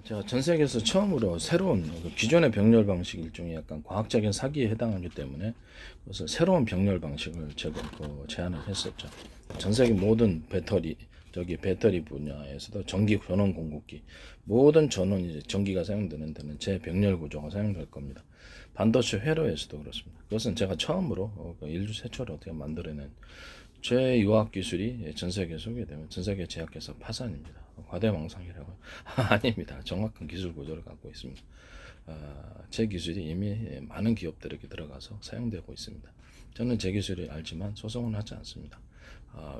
제가 전 세계에서 처음으로 새로운 기존의 병렬 방식 일종의 약간 과학적인 사기에 해당하기 때문에 그래서 새로운 병렬 방식을 제가 제안을 했었죠. 전 세계 모든 배터리 분야에서도 전기 전원 공급기 모든 전원 이제 전기가 사용되는 데는 제 병렬 구조가 사용될 겁니다. 반도체 회로에서도 그렇습니다. 그것은 제가 처음으로 인류 최초로 어떻게 만들어낸 제 유학 기술이 전 세계에 소개되면 전 세계 제약회사 파산입니다. 과대망상이라고 아닙니다. 정확한 기술 구조를 갖고 있습니다. 제 기술이 이미 많은 기업들에게 들어가서 사용되고 있습니다. 저는 제 기술을 알지만 소송은 하지 않습니다.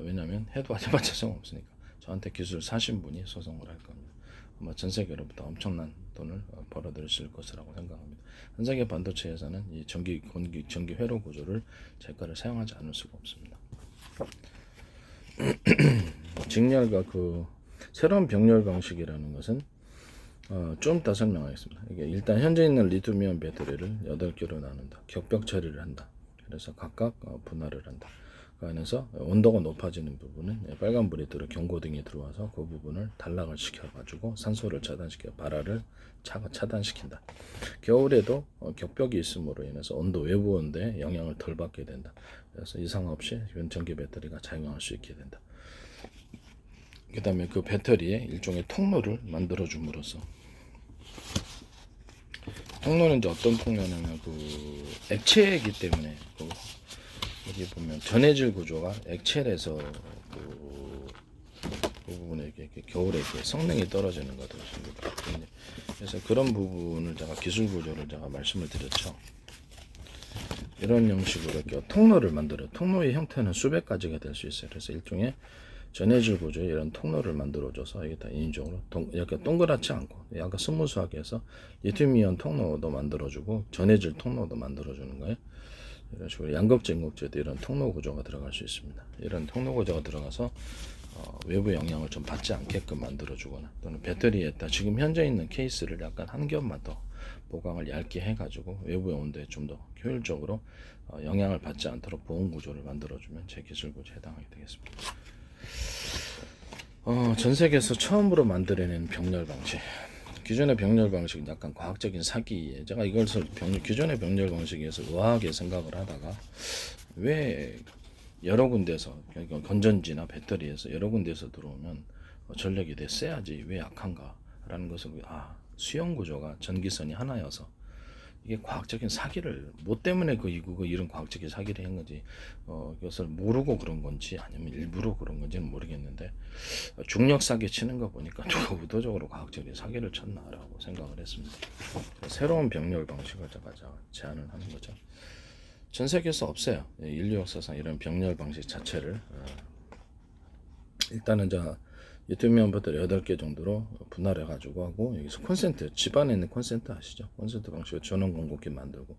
왜냐하면 해도 해봤자 소용없으니까 저한테 기술 사신 분이 소송을 할 겁니다. 아마 전 세계로부터 엄청난 돈을 벌어들였을 것이라고 생각합니다. 전 세계 반도체 회사는 이 전기 회로 구조를 제 거를 사용하지 않을 수가 없습니다. 직렬과 새로운 병렬 방식이라는 것은 좀 이따 설명하겠습니다. 이게 일단 현재 있는 리튬이온 배터리를 8개로 나눈다. 격벽 처리를 한다. 그래서 각각 분할을 한다. 그 안에서 온도가 높아지는 부분은 빨간불이 들어 경고등이 들어와서 그 부분을 단락을 시켜가지고 산소를 차단시켜 발화를 차단시킨다. 겨울에도 격벽이 있음으로 인해서 외부 온도에 영향을 덜 받게 된다. 그래서 이상 없이 전기 배터리가 작용할 수 있게 된다. 그 다음에 그 배터리에 일종의 통로를 만들어 줌으로써 통로는 이제 어떤 통로냐면 액체이기 때문에 여기 보면 전해질 구조가 액체에서 그 부분에 이렇게 겨울에 이렇게 성능이 떨어지는 것들 그래서 그런 부분을 제가 기술 구조를 제가 말씀을 드렸죠. 이런 형식으로 이렇게 통로를 만들어 통로의 형태는 수백 가지가 될 수 있어요. 그래서 일종의 전해질 구조에 이런 통로를 만들어줘서 이게 다 인위적으로 이렇게 동그랗지 않고 약간 스무스하게 해서 리튬이온 통로도 만들어주고 전해질 통로도 만들어주는 거예요. 이런 식으로 양극재도 이런 통로 구조가 들어갈 수 있습니다. 이런 통로 구조가 들어가서 외부 영향을 좀 받지 않게끔 만들어주거나 또는 배터리에다 지금 현재 있는 케이스를 약간 한 겹만 더 보강을 얇게 해가지고 외부의 온도에 좀 더 효율적으로 영향을 받지 않도록 보온 구조를 만들어주면 제 기술 구조에 해당하게 되겠습니다. 전 세계에서 처음으로 만들어낸 병렬 방식. 기존의 병렬 방식은 약간 과학적인 사기에 제가 이것을 기존의 병렬 방식에서 의아하게 생각을 하다가 왜 여러 군데서 그러니까 건전지나 배터리에서 여러 군데서 들어오면 전력이 더 세야지 왜 약한가라는 것을 수용 구조가 전기선이 하나여서 이게 과학적인 사기를 뭐 때문에 이런 과학적인 사기를 한 건지 이것을 모르고 그런 건지 아니면 일부러 그런 건지는 모르겠는데 중력 사기 치는 거 보니까 누가 의도적으로 과학적인 사기를 쳤나라고 생각을 했습니다. 새로운 병렬 방식을 제가 제안을 하는 거죠. 전 세계에서 없어요. 인류 역사상 이런 병렬 방식 자체를 일단은 리튬이온 배터리 8개 정도로 분할해 가지고 하고 여기서 콘센트 집안에 있는 콘센트 아시죠? 콘센트 방식으로 전원 공급기 만들고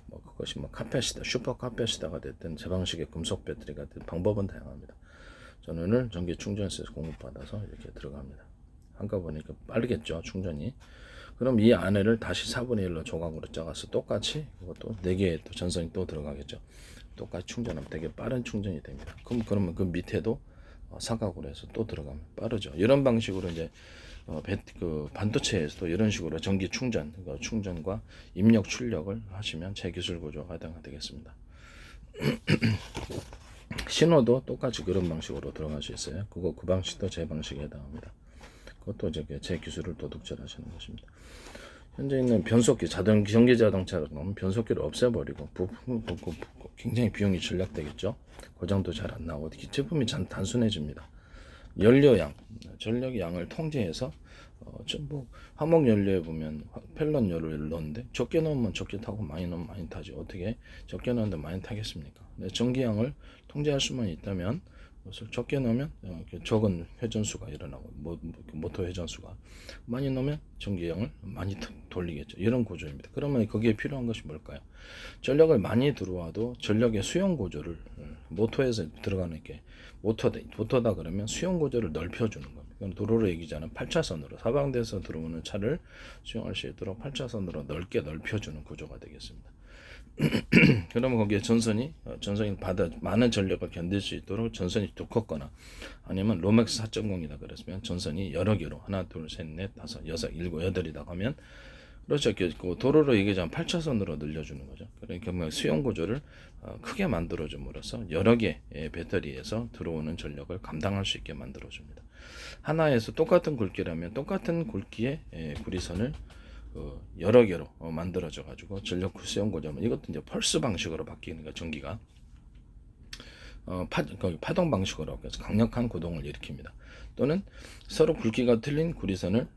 그것이 카페시다 슈퍼 카페시다가 됐든 제 방식의 금속 배터리가 됐든 방법은 다양합니다. 전원을 전기 충전소에서 공급받아서 이렇게 들어갑니다. 한꺼번에 빠르겠죠 충전이. 그럼 이 안에를 다시 4분의 1로 조각으로 짜가서 똑같이 그것도 4개의 또 전선이 또 들어가겠죠. 똑같이 충전하면 되게 빠른 충전이 됩니다. 그러면 그 밑에도 사각으로 해서 또 들어가면 빠르죠. 이런 방식으로 이제 반도체에서도 이런 식으로 전기 충전과 입력 출력을 하시면 제 기술 구조가 해당되겠습니다. 신호도 똑같이 그런 방식으로 들어갈 수 있어요. 그 방식도 제 방식에 해당합니다. 그것도 제 기술을 도둑질하시는 것입니다. 현재 있는 변속기 전기 자동차로 보면 변속기를 없애버리고 굉장히 비용이 절약되겠죠. 고장도 잘 안 나오고 제품이 단순해집니다. 전력의 양을 통제해서 화목 연료에 보면 펠런 연료를 넣는데 적게 넣으면 적게 타고 많이 넣으면 많이 타지 어떻게 적게 넣는데 많이 타겠습니까? 전기양을 통제할 수만 있다면 그것을 적게 넣으면 적은 회전수가 일어나고 모터 회전수가 많이 넣으면 전기량을 많이 돌리겠죠. 이런 구조입니다. 그러면 거기에 필요한 것이 뭘까요? 전력을 많이 들어와도 전력의 수용 구조를 모터에서 들어가는 게 모터다 그러면 수용 구조를 넓혀주는 겁니다. 도로로 얘기하자면 8차선으로 사방대에서 들어오는 차를 수용할 수 있도록 8차선으로 넓게 넓혀주는 구조가 되겠습니다. 그러면 거기에 전선이 받아 많은 전력을 견딜 수 있도록 전선이 두껍거나 아니면 로맥스 4.0이다 그랬으면 전선이 여러 개로 하나 둘셋넷 다섯 여섯 일곱 여덟이다 하면 그렇죠. 그 도로로 얘기하자면 8차선으로 늘려주는 거죠. 그러니까 뭐 수용 구조를 크게 만들어줌으로써 여러 개의 배터리에서 들어오는 전력을 감당할 수 있게 만들어줍니다. 하나에서 똑같은 굵기라면 똑같은 굵기의 구리선을 여러 개로 만들어져 가지고 전력 수용 구조면 이것도 이제 펄스 방식으로 바뀌는 거 전기가 파동 방식으로 해서 강력한 고동을 일으킵니다. 또는 서로 굵기가 틀린 구리선을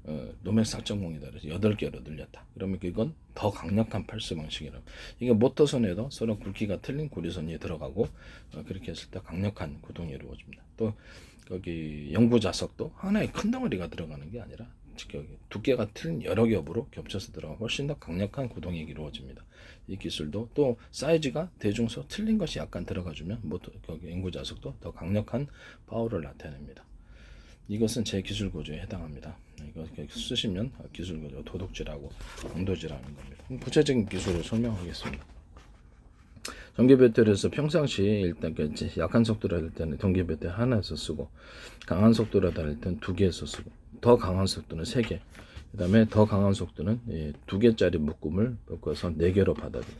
노맥 4.0이다 그래서 8개로 늘렸다. 그러면 이건 더 강력한 펄스 방식이라고. 이게 모터선에도 서로 굵기가 틀린 구리선이 들어가고 그렇게 했을 때 강력한 고동이 이루어집니다. 또 거기 연구 자석도 하나의 큰 덩어리가 들어가는 게 아니라 두께가 틀린 여러 겹으로 겹쳐서 들어가 훨씬 더 강력한 구동이 이루어집니다. 이 기술도 또 사이즈가 대중소 틀린 것이 약간 들어가주면 거기 연구 자석도 더 강력한 파워를 나타냅니다. 이것은 제 기술 구조에 해당합니다. 이거 쓰시면 기술 구조 도둑질하고 강도질하는 겁니다. 구체적인 기술을 설명하겠습니다. 전기 배터리에서 평상시 일단 약한 속도로 할 때는 전기 배터리 하나에서 쓰고 강한 속도로 할 때는 2개에서 쓰고 더 강한 속도는 3개 그 다음에 더 강한 속도는 2개짜리 묶음을 바꿔서 4개로 받아들여요.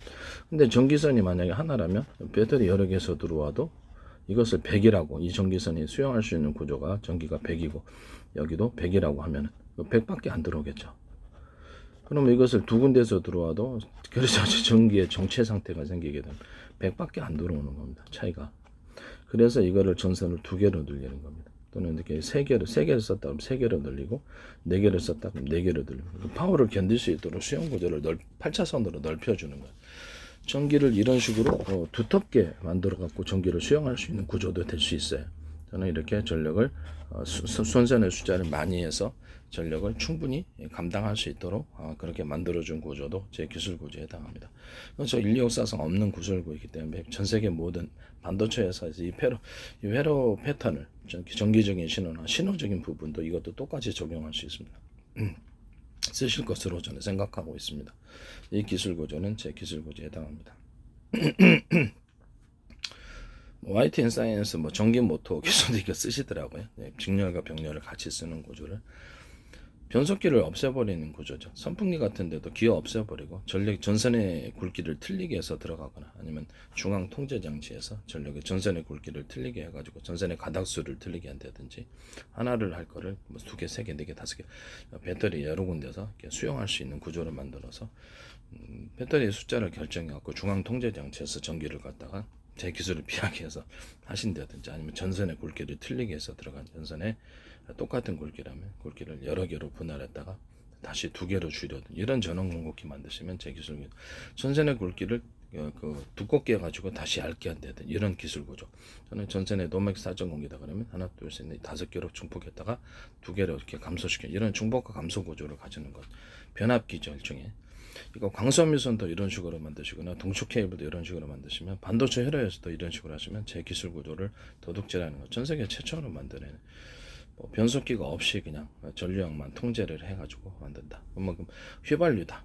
근데 전기선이 만약에 하나라면 배터리 여러 개에서 들어와도 이것을 100이라고 이 전기선이 수용할 수 있는 구조가 전기가 100이고 여기도 100이라고 하면 100밖에 안 들어오겠죠. 그럼 이것을 두 군데에서 들어와도 그래서 전기의 정체 상태가 생기게 되면 100밖에 안 들어오는 겁니다. 차이가. 그래서 이거를 전선을 2개로 늘리는 겁니다. 또는 이렇게 3개를 썼다 그러면 3개로 늘리고 4개를 썼다 그러면 4개로 늘리고 파워를 견딜 수 있도록 수용 구조를 8차선으로 넓혀주는 거예요. 전기를 이런 식으로 두텁게 만들어 갖고 전기를 수용할 수 있는 구조도 될 수 있어요. 저는 이렇게 전력을 손선의 숫자를 많이 해서 전력을 충분히 감당할 수 있도록 그렇게 만들어준 구조도 제 기술 구조에 해당합니다. 저 인력사상 없는 구조이기 때문에 전 세계 모든 반도체 회사에서 이 회로 패턴을 전기적인 신호나 신호적인 부분도 이것도 똑같이 적용할 수 있습니다. 쓰실 것으로 저는 생각하고 있습니다. 이 기술 구조는 제 기술 구조에 해당합니다. YT 인 사이언스 전기 모터 기술도 이거 쓰시더라고요. 직렬과 병렬을 같이 쓰는 구조를 변속기를 없애버리는 구조죠. 선풍기 같은 데도 기어 없애버리고 전선의 굵기를 틀리게 해서 들어가거나 아니면 중앙 통제 장치에서 전선의 굵기를 틀리게 해가지고 전선의 가닥수를 틀리게 한다든지 하나를 할 거를 2개, 3개, 4개, 5개 배터리 여러 군데서 수용할 수 있는 구조를 만들어서 배터리 숫자를 결정해갖고 중앙 통제 장치에서 전기를 갖다가 제 기술을 비하게 해서 하신다든지 아니면 전선의 굵기를 틀리게 해서 들어간 전선에 똑같은 굵기라면 굵기를 여러 개로 분할했다가 다시 2개로 줄여든 이런 전원 공급기 만드시면 제 기술 전선의 굵기를 두껍게 해가지고 다시 얇게 한다든 이런 기술 구조. 저는 전선의 노맥 4.0이다 그러면 하나 둘셋넷 5개로 중폭했다가 2개로 이렇게 감소시켜 이런 중폭과 감소 구조를 가지는 것. 변압기죠 일종의. 이거 광섬유선도 이런 식으로 만드시거나 동축 케이블도 이런 식으로 만드시면 반도체 회로에서도 이런 식으로 하시면 제 기술 구조를 도둑질하는 것. 전 세계 최초로 만드는 변속기가 없이 그냥 전류량만 통제를 해가지고 만든다. 그럼 휘발유다,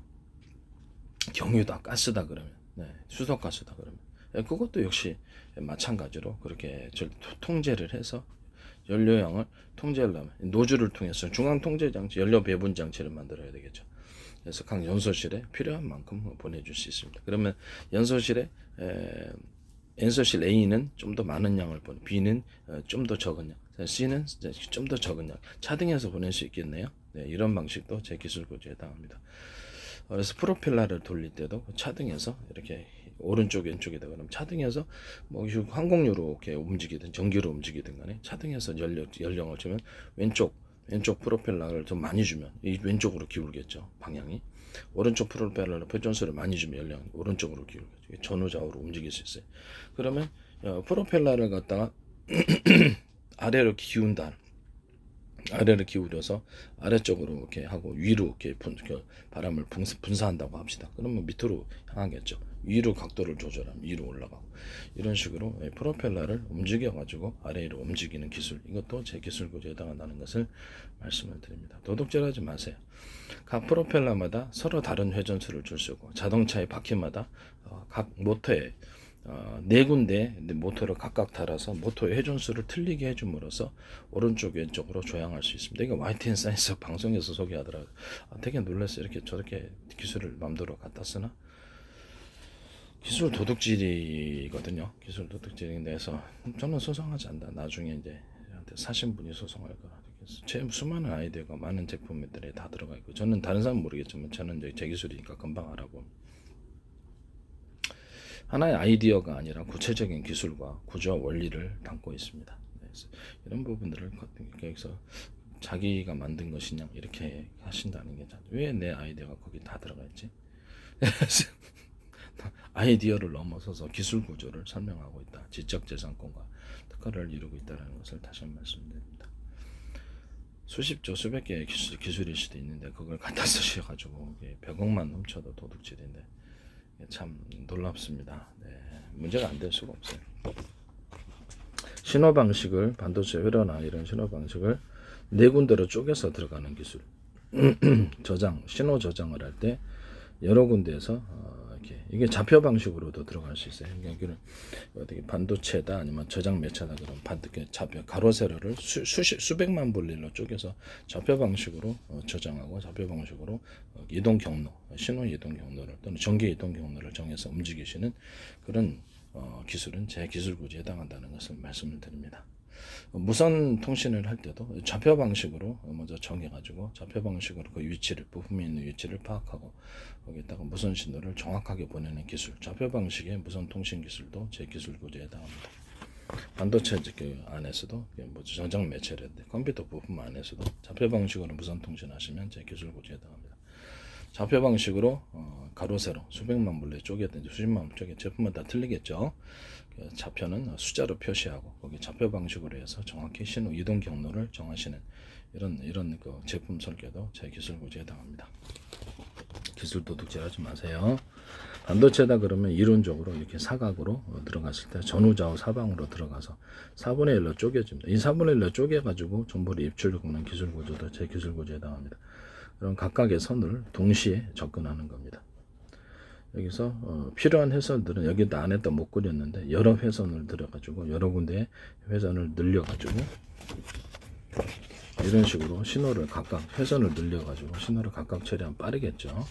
경유다, 가스다 그러면 수소가스다 그러면 그것도 역시 마찬가지로 그렇게 통제를 해서 연료량을 통제를 하면 노즐을 통해서 중앙 통제 장치, 연료 배분 장치를 만들어야 되겠죠. 그래서 각 연소실에 필요한 만큼 보내줄 수 있습니다. 그러면 연소실에 연소실 A는 좀 더 많은 양을 B는 좀 더 적은 양, C는 좀 더 적은 양 차등해서 보낼 수 있겠네요. 이런 방식도 제 기술 구조에 해당합니다. 그래서 프로펠러를 돌릴 때도 차등해서 이렇게 오른쪽 왼쪽에다 그러면 차등해서 항공유로 이렇게 움직이든 전기로 움직이든 간에 차등해서 연령을 주면 왼쪽 프로펠러를 좀 많이 주면 이 왼쪽으로 기울겠죠. 방향이. 오른쪽 프로펠러로 회전수를 많이 주면 연령이 오른쪽으로 기울겠죠. 전후좌우로 움직일 수 있어요. 그러면 프로펠러를 갖다가 아래로 기운다. 아래를 기울여서 아래쪽으로 이렇게 하고 위로 이렇게 바람을 분사한다고 합시다. 그러면 밑으로 향하겠죠. 위로 각도를 조절하면 위로 올라가고 이런 식으로 프로펠러를 움직여 가지고 아래로 움직이는 기술, 이것도 제 기술 구조에 해당한다는 것을 말씀을 드립니다. 도둑질하지 마세요. 각 프로펠러마다 서로 다른 회전수를 줄 수 있고 자동차의 바퀴마다 각 모터에 네 군데 모터를 각각 달아서 모터의 회전수를 틀리게 해줌으로써 오른쪽 왼쪽으로 조향할 수 있습니다. 이거 YTN 사이언스 방송에서 소개하더라고요. 되게 놀랐어요. 이렇게 저렇게 기술을 마음대로 갖다 쓰나? 기술 도둑질이거든요. 기술 도둑질인데 해서 저는 소송하지 않다. 나중에 이제 저한테 사신 분이 소송할 거라. 제 수많은 아이디어가 많은 제품들에 다 들어가 있고, 저는 다른 사람은 모르겠지만 저는 이제 제 기술이니까 금방 알아보. 하나의 아이디어가 아니라 구체적인 기술과 구조와 원리를 담고 있습니다. 그래서 이런 부분들을 여기서 자기가 만든 것이냐 이렇게 하신다는 게 왜 내 아이디어가 거기 다 들어가 있지? 아이디어를 넘어서서 기술 구조를 설명하고 있다. 지적재산권과 특허를 이루고 있다는 것을 다시 한번 말씀드립니다. 수십조 수백 개의 기술일 수도 있는데 그걸 갖다 쓰셔가지고 100억만 훔쳐도 도둑질인데 참 놀랍습니다. 네, 문제가 안 될 수가 없어요. 신호 방식을 반도체 회로나 이런 신호 방식을 네 군데로 쪼개서 들어가는 기술. 저장, 신호 저장을 할 때 여러 군데에서 이게 좌표 방식으로도 들어갈 수 있어요. 그러니까 어떻게 반도체다 아니면 저장 매체다 그런 좌표 가로 세로를 수백만 분리로 쪼개서 좌표 방식으로 저장하고 좌표 방식으로 이동 경로, 신호 이동 경로를 또는 전기 이동 경로를 정해서 움직이시는 그런 기술은 제 기술 구조에 해당한다는 것을 말씀을 드립니다. 무선 통신을 할 때도 좌표 방식으로 먼저 정해가지고 좌표 방식으로 그 위치를 부품이 있는 위치를 파악하고 거기에다가 무선 신호를 정확하게 보내는 기술, 좌표 방식의 무선 통신 기술도 제 기술 구조에 해당합니다. 반도체 안에서도 뭐 저장 매체라든지 컴퓨터 부품 안에서도 좌표 방식으로 무선 통신하시면 제 기술 구조에 해당합니다. 좌표 방식으로 가로 세로 수백만 분리 쪼개든지 수십만 분 쪼개 제품마다 틀리겠죠. 좌표는 숫자로 표시하고 거기 좌표 방식으로 해서 정확히 신호 이동 경로를 정하시는 이런 그 제품 설계도 제 기술 구조에 해당합니다. 기술 도둑질하지 마세요. 반도체다 그러면 이론적으로 이렇게 사각으로 들어갔을 때 전후좌우 사방으로 들어가서 4분의 1로 쪼개집니다. 이 4분의 1로 쪼개가지고 정보를 입출하는 기술 구조도 제 기술 구조에 해당합니다. 그럼 각각의 선을 동시에 접근하는 겁니다. 여기서 필요한 회선들은 여기도 안에다 못 그렸는데 여러 회선을 들여가지고 여러 군데에 회선을 늘려가지고 이런 식으로 신호를 각각 회선을 늘려가지고 신호를 각각 처리하면 빠르겠죠.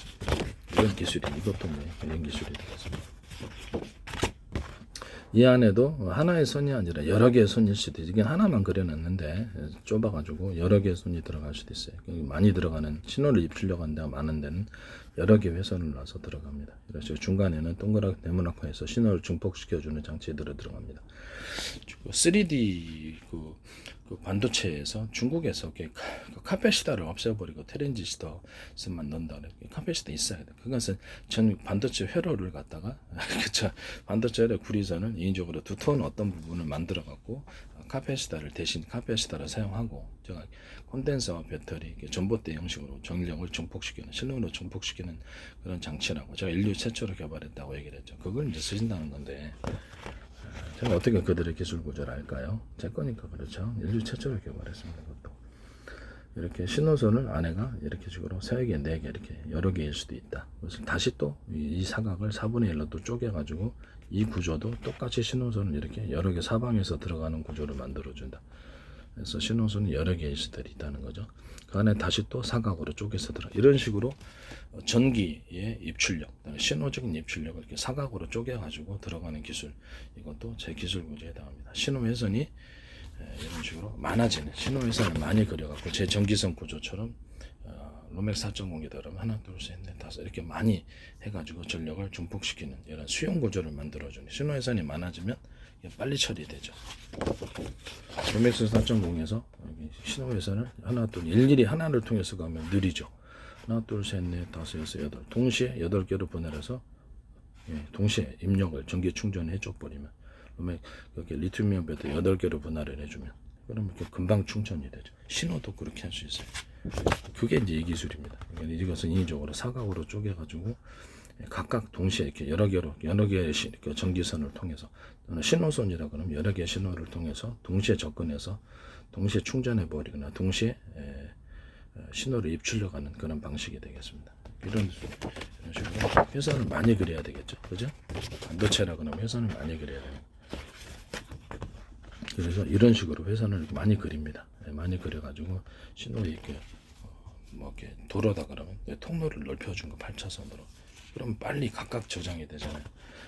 이런 기술이 이것도 이런 기술이 되겠습니다. 이 안에도 하나의 선이 아니라 여러 개의 선일 수도 있어요. 이게 하나만 그려놨는데 좁아가지고 여러 개의 선이 들어갈 수도 있어요. 많이 들어가는 신호를 입히려고 하는 데가 많은 데는 여러 개의 회선을 놔서 들어갑니다. 그래서 중간에는 동그랗게 네모나게 신호를 증폭시켜주는 장치들이 들어갑니다. 3D 그 반도체에서 중국에서 카페시터를 없애버리고 트랜지스터만 넣는다 그래요. 카페시터 있어야 돼. 그것은 전 반도체 회로를 갖다가 그쵸 반도체 회로 구리선을 인위적으로 두터운 어떤 부분을 만들어 갖고 카페시터를 대신 카페시터를 사용하고 제가 콘덴서와 배터리 전봇대 형식으로 전력을 증폭시키는 실능으로 증폭시키는 그런 장치라고 제가 인류 최초로 개발했다고 얘기를 했죠. 그걸 이제 쓰신다는 건데. 제가 어떻게 그들의 기술 구조를 알까요? 제 거니까 그렇죠. 인류 최초로 개발했습니다. 그것도. 이렇게 신호선을 안에가 이렇게 식으로 3개, 4개 이렇게 여러 개일 수도 있다. 그래서 다시 또 이 사각을 4분의 1로 또 쪼개가지고 이 구조도 똑같이 신호선을 이렇게 여러 개 사방에서 들어가는 구조를 만들어준다. 그래서 신호선이 여러 개일 수도 있다는 거죠. 그 안에 다시 또 사각으로 쪼개서 들어. 이런 식으로 전기의 입출력, 신호적인 입출력을 이렇게 사각으로 쪼개가지고 들어가는 기술, 이것도 제 기술 구조에 해당합니다. 신호 회선이 이런 식으로 많아지는 신호 회선을 많이 그려갖고 제 전기선 구조처럼 로맥 4.0이다 그러면 하나, 둘, 셋, 넷, 다섯 이렇게 많이 해가지고 전력을 증폭시키는 이런 수용 구조를 만들어주는 신호 회선이 많아지면 빨리 처리되죠. 로맥스 4.0에서 신호 회선을 하나, 둘, 일일이 하나를 통해서 가면 느리죠. 하나, 둘, 셋, 넷, 다섯, 여섯, 여덟. 동시에 8개로 보내서 동시에 입력을 전기 충전해 줘 버리면 그러면 이렇게 리튬이온 배터리 8개로 분할을 해주면 그러면 이렇게 금방 충전이 되죠. 신호도 그렇게 할 수 있어요. 그게 이제 이 기술입니다. 그러니까 이것은 인위적으로 사각으로 쪼개가지고 각각 동시에 이렇게 여러 개의 전기선을 통해서 또는 신호선이라 그러면 여러 개의 신호를 통해서 동시에 접근해서 동시에 충전해 버리거나 동시에 신호를 입출력하는 그런 방식이 되겠습니다. 이런 식으로 회선을 많이 그려야 되겠죠, 그죠? 반도체라 그러면 회선을 많이 그려야 돼요. 그래서 이런 식으로 회선을 많이 그립니다. 많이 그려가지고 신호에 이렇게 뭐 이렇게 도로다 그러면 통로를 넓혀준 거 8차선으로. 그럼 빨리 각각 저장이 되잖아요.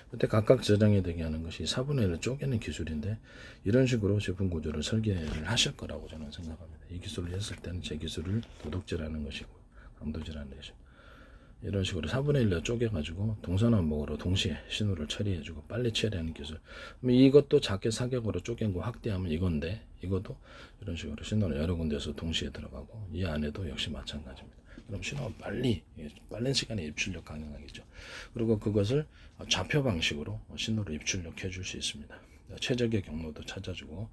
그때 각각 저장이 되게 하는 것이 4분의 1을 쪼개는 기술인데 이런 식으로 제품 구조를 설계를 하실 거라고 저는 생각합니다. 이 기술을 했을 때는 제 기술을 도둑질하는 것이고 강도질하는 것이고 이런 식으로 4분의 1로 쪼개가지고 동서남북으로 동시에 신호를 처리해주고 빨리 처리하는 기술. 이것도 작게 사격으로 쪼갠 거 확대하면 이건데 이것도 이런 식으로 신호를 여러 군데서 동시에 들어가고 이 안에도 역시 마찬가지입니다. 그럼 신호가 빠른 시간에 입출력 가능하겠죠. 그리고 그것을 좌표 방식으로 신호를 입출력해 줄 수 있습니다. 최적의 경로도 찾아주고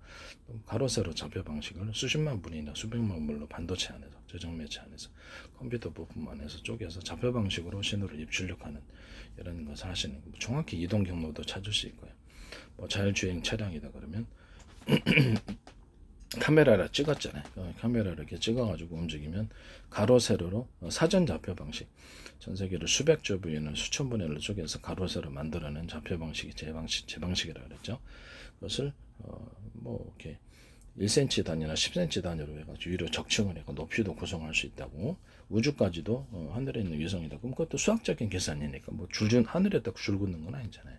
가로 세로 좌표 방식을 수십만 분이나 수백만 분로 반도체 안에서 저장 매체 안에서 컴퓨터 부품 안에서 쪼개서 좌표 방식으로 신호를 입출력하는 이런 것을 하시는 거예요. 정확히 이동 경로도 찾을 수 있고요. 뭐 자율주행 차량이다 그러면 카메라를 찍었잖아요. 카메라를 이렇게 찍어가지고 움직이면 가로 세로로 사전 좌표 방식. 전 세계를 수백 조 분이나 수천 분의 1로 쪼개서 가로 세로 만들어낸 좌표 방식이 제 방식이라고 그랬죠. 그것을 뭐 이렇게 1cm 단위나 10cm 단위로 해가지고 위로 적층을 해서 높이도 구성할 수 있다고. 우주까지도 하늘에 있는 위성이다. 그럼 그것도 수학적인 계산이니까 뭐 하늘에다 줄 긋는 건 아니잖아요.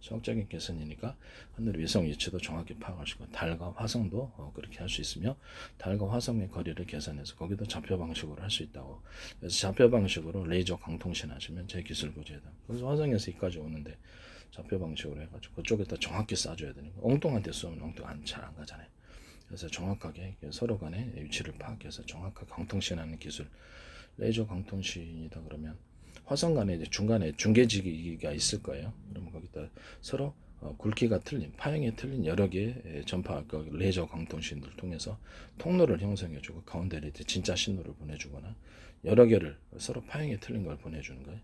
수학적인 계산이니까 하늘 위성 위치도 정확히 파악할 수 있고 달과 화성도 그렇게 할 수 있으며 달과 화성의 거리를 계산해서 거기도 좌표 방식으로 할 수 있다고. 그래서 좌표 방식으로 레이저 광통신 하시면 제 기술 구조에다. 그래서 화성에서 여기까지 오는데 좌표 방식으로 해가지고 그쪽에다 정확히 쏴줘야 되는 거. 엉뚱한 데 쏘면 잘 안 가잖아요. 그래서 정확하게 서로 간의 위치를 파악해서 정확하게 광통신하는 기술. 레이저 광통신이다 그러면 화성 간에 이제 중간에 중계지기가 있을 거예요. 그러면 거기다 서로 굵기가 틀린, 파형이 틀린 여러 개의 전파, 레이저 광통신을 통해서 통로를 형성해주고 가운데를 이제 진짜 신호를 보내주거나 여러 개를 서로 파형이 틀린 걸 보내주는 거예요.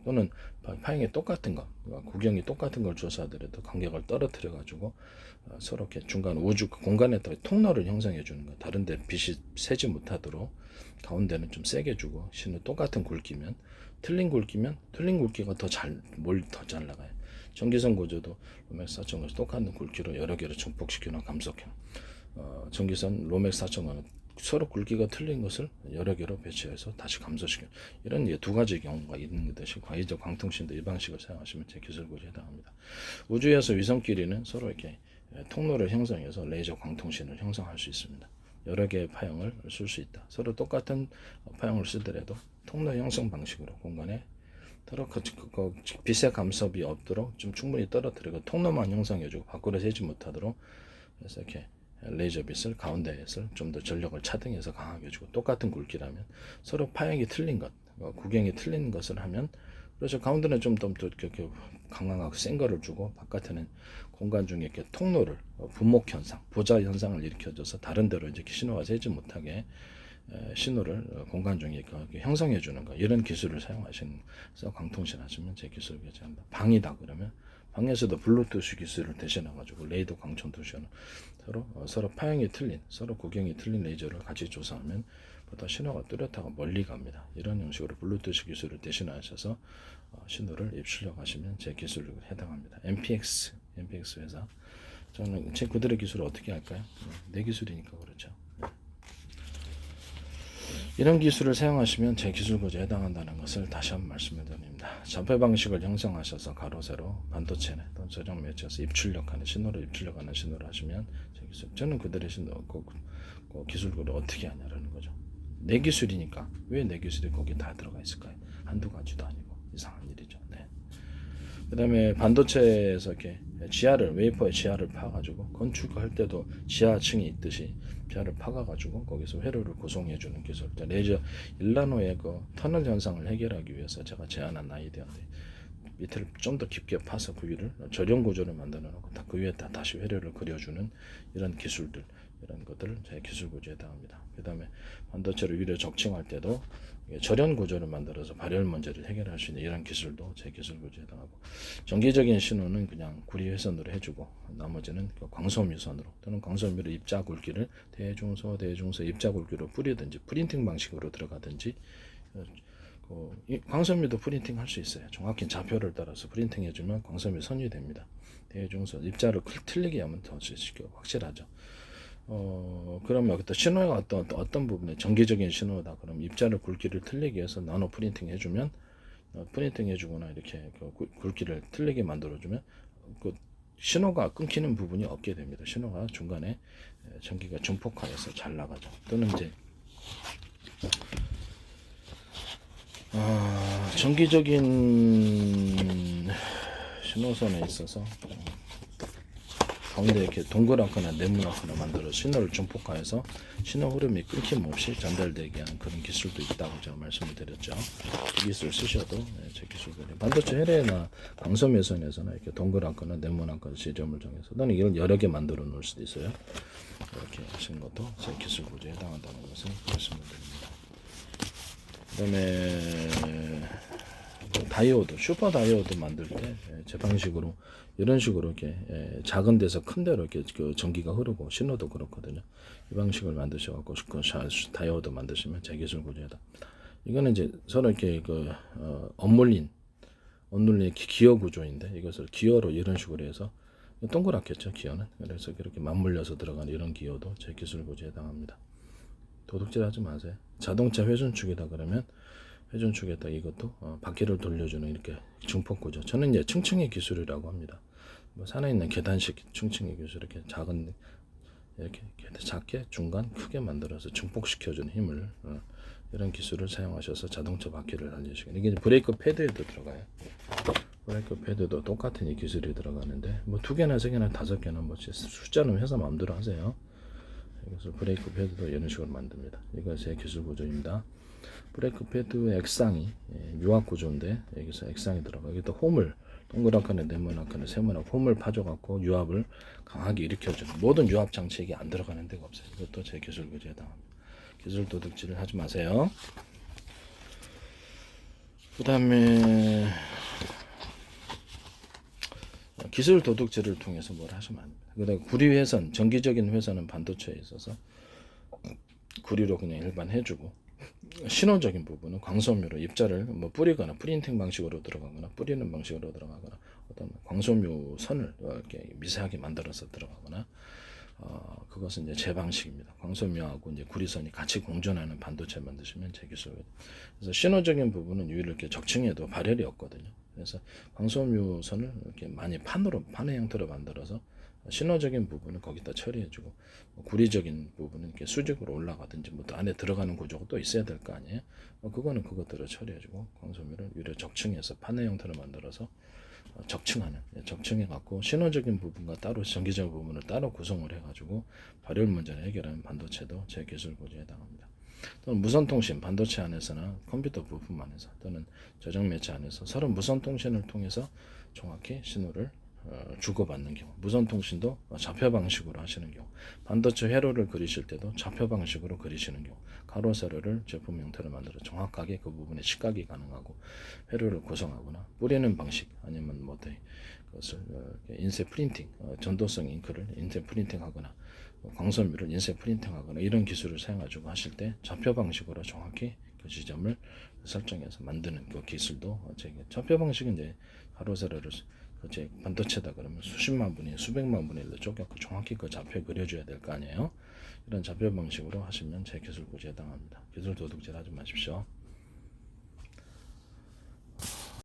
또는 파형이 똑같은 거, 구경이 똑같은 걸 줘서 하더라도 간격을 떨어뜨려 가지고 서로 이렇게 중간 우주 공간에다가 통로를 형성해 주는 거. 다른데 빛이 새지 못하도록 가운데는 좀 세게 주고 신호 똑같은 굵기면 틀린 굵기가 더 잘 나가요. 전기선 구조도 로맥스 4,000원 똑같은 굵기로 여러 개를 증폭시키거나 감속해. 전기선 로맥스 4,000원은 서로 굵기가 틀린 것을 여러 개로 배치해서 다시 감소시키는 이런 두 가지 경우가 있는 듯이 과기적 광통신도 이 방식을 사용하시면 제 기술 구조에 해당합니다. 우주에서 위성끼리는 서로 이렇게 통로를 형성해서 레이저 광통신을 형성할 수 있습니다. 여러 개의 파형을 쓸 수 있다. 서로 똑같은 파형을 쓰더라도 통로 형성 방식으로 공간에 빛의 감속이 없도록 좀 충분히 떨어뜨리고 통로만 형성해주고 밖으로 새지 못하도록 그래서 이렇게 레이저 빛을 가운데에서 좀 더 전력을 차등해서 강하게 주고 똑같은 굵기라면 서로 파형이 틀린 것, 구경이 틀린 것을 하면 그래서 가운데는 좀 더 이렇게 강하고 센 거를 주고 바깥에는 공간 중에 이렇게 통로를 분목 현상, 보자 현상을 일으켜줘서 다른 데로 이제 신호가 새지 못하게 신호를 공간 중에 형성해 주는 거 이런 기술을 사용하시면서 광통신 하시면 제 기술을 교체합니다. 방이다 그러면 방에서도 블루투스 기술을 대신해 가지고 레이더 광청 도시는 서로 파형이 틀린 서로 구경이 틀린 레이저를 같이 조사하면 보다 신호가 뚜렷하고 멀리 갑니다. 이런 형식으로 블루투스 기술을 대신하셔서 신호를 입출력하시면 제 기술에 해당합니다. MPX 회사 저는 제 그들의 기술을 어떻게 할까요? 내 기술이니까 그렇죠. 이런 기술을 사용하시면 제 기술 구조에 해당한다는 것을 다시 한번 말씀을 드립니다. 좌표 방식을 형성하셔서 가로 세로 반도체나 또는 저장 매체에서 입출력하는 신호를 하시면 제 기술 저는 그들의 신호 기술 구조를 어떻게 하냐라는 거죠. 내 기술이니까 왜 내 기술이 거기 다 들어가 있을까요? 한두 가지도 아니고 이상한 일이죠. 네. 그다음에 반도체에서 이렇게 웨이퍼의 지하를 파가지고 건축할 때도 지하층이 있듯이 지하를 파가지고 거기서 회로를 구성해주는 기술. 레이저 1나노의 그 터널 현상을 해결하기 위해서 제가 제안한 아이디어인데 밑을 좀 더 깊게 파서 그 위를 절연 구조를 만들어 놓고 그 위에다 다시 회로를 그려주는 이런 기술들. 이런 것들을 제 기술 구조에 해당합니다. 그 다음에 반도체를 위로 적층할 때도 절연 구조를 만들어서 발열 문제를 해결할 수 있는 이런 기술도 제 기술 구조에 해당하고 정기적인 신호는 그냥 구리 회선으로 해주고 나머지는 광섬 유선으로 또는 광섬유로 입자 굵기를 대중소 입자 굵기로 뿌리든지 프린팅 방식으로 들어가든지 이 광섬유도 프린팅 할 수 있어요. 정확히 좌표를 따라서 프린팅 해주면 광섬유 선이 됩니다. 대중선 입자를 틀리게 하면 더 확실하죠. 그러면 여기다 신호가 어떤 부분에 정기적인 신호다. 그럼 입자를 굵기를 틀리게 해서 나노 프린팅 해주면 프린팅 해주거나 이렇게 그 굵기를 틀리게 만들어주면 그 신호가 끊기는 부분이 없게 됩니다. 신호가 중간에 전기가 증폭하여서 잘 나가죠. 또는 이제 정기적인 신호선에 있어서 가운데 이렇게 동그랗거나 네모나거나 만들어 신호를 증폭하여서 신호 흐름이 끊김없이 전달되게 하는 그런 기술도 있다고 제가 말씀을 드렸죠. 이 기술 쓰셔도 제 기술들이 반도체 헬레나 광섬유선에서는 이렇게 동그랗거나 네모나거나 지점을 정해서 또는 이걸 여러 개 만들어 놓을 수도 있어요. 이렇게 하시는 것도 제 기술 구조에 해당한다는 것을 말씀을 드립니다. 그다음에 다이오드, 슈퍼 다이오드 만들 때 제 방식으로 이런 식으로 이렇게 작은 데서 큰 데로 이렇게 그 전기가 흐르고 신호도 그렇거든요. 이 방식을 만드셔갖고 다이오드 만드시면 제 기술 구조다. 이거는 이제 서로 이렇게 엇눌린 기어 구조인데 이것을 기어로 이런 식으로 해서 동그랗겠죠 기어는. 그래서 이렇게 맞물려서 들어가는 이런 기어도 제 기술 구조에 해당합니다. 도둑질하지 마세요. 자동차 회전축이다 그러면 회전축에다 이것도 바퀴를 돌려주는 이렇게 중폭 구조. 저는 이제 층층이 기술이라고 합니다. 뭐 산에 있는 계단식 층층이 기술 이렇게 작은 이렇게 작게 중간 크게 만들어서 증폭시켜주는 힘을 이런 기술을 사용하셔서 자동차 바퀴를 달리시고 이게 브레이크 패드에도 들어가요. 브레이크 패드도 똑같은 이 기술이 들어가는데 뭐 2개나 3개나 5개나 뭐 숫자는 회사 마음대로 하세요. 그래서 브레이크 패드도 이런 식으로 만듭니다. 이거 제 기술 구조입니다. 브레이크 패드의 액상이 유압 구조인데 여기서 액상이 들어가 여기다 홈을 동그랗거나 네모나거나 세모나게 홈을 파줘갖고 유압을 강하게 일으켜주는 모든 유압 장치에 안 들어가는 데가 없어요. 이것도 제 기술 구조에 해당합니다. 기술 도둑질을 하지 마세요. 그 다음에 기술 도둑질을 통해서 뭘 하시면 안 됩니다. 그다음에 구리 회선, 정기적인 회선은 반도체에 있어서 구리로 그냥 일반 해주고 신호적인 부분은 광섬유로 입자를 뭐 뿌리거나 프린팅 방식으로 들어가거나 뿌리는 방식으로 들어가거나 어떤 광섬유 선을 이렇게 미세하게 만들어서 들어가거나 그것은 이제 제 방식입니다. 광섬유하고 이제 구리선이 같이 공존하는 반도체 만드시면 제 기술이에요. 그래서 신호적인 부분은 유리를 이렇게 적층해도 발열이 없거든요. 그래서 광섬유 선을 이렇게 많이 판의 형태로 만들어서 신호적인 부분은 거기다 처리해주고 구리적인 부분은 이렇게 수직으로 올라가든지 뭐 또 안에 들어가는 구조가 또 있어야 될 거 아니에요. 그거는 그것대로 처리해주고 광섬유를 유리 적층해서 판의 형태로 만들어서 적층해 갖고 신호적인 부분과 따로 전기적 부분을 따로 구성을 해가지고 발열 문제를 해결하는 반도체도 제 기술 구조에 해당합니다. 또는 무선통신 반도체 안에서나 컴퓨터 부품 안에서 또는 저장 매체 안에서 서로 무선통신을 통해서 정확히 신호를 주고받는 경우 무선통신도 좌표 방식으로 하시는 경우 반도체 회로를 그리실 때도 좌표 방식으로 그리시는 경우 가로 세로를 제품 형태로 만들어 정확하게 그 부분에 식각이 가능하고 회로를 구성하거나 뿌리는 방식 아니면 뭐 그것을 인쇄 프린팅 전도성 잉크를 인쇄 프린팅하거나 광섬유를 인쇄 프린팅하거나 이런 기술을 사용하시고 하실 때 좌표 방식으로 정확히 그 지점을 설정해서 만드는 그 기술도 좌표 방식은 이제 가로 세로를 제 반도체다 그러면 수십만 분의 수백만 분의 1로 쪼개고 정확히 그 좌표에 그려줘야 될 거 아니에요. 이런 좌표 방식으로 하시면 제 기술 구조에 해당합니다. 기술 도둑질 하지 마십시오.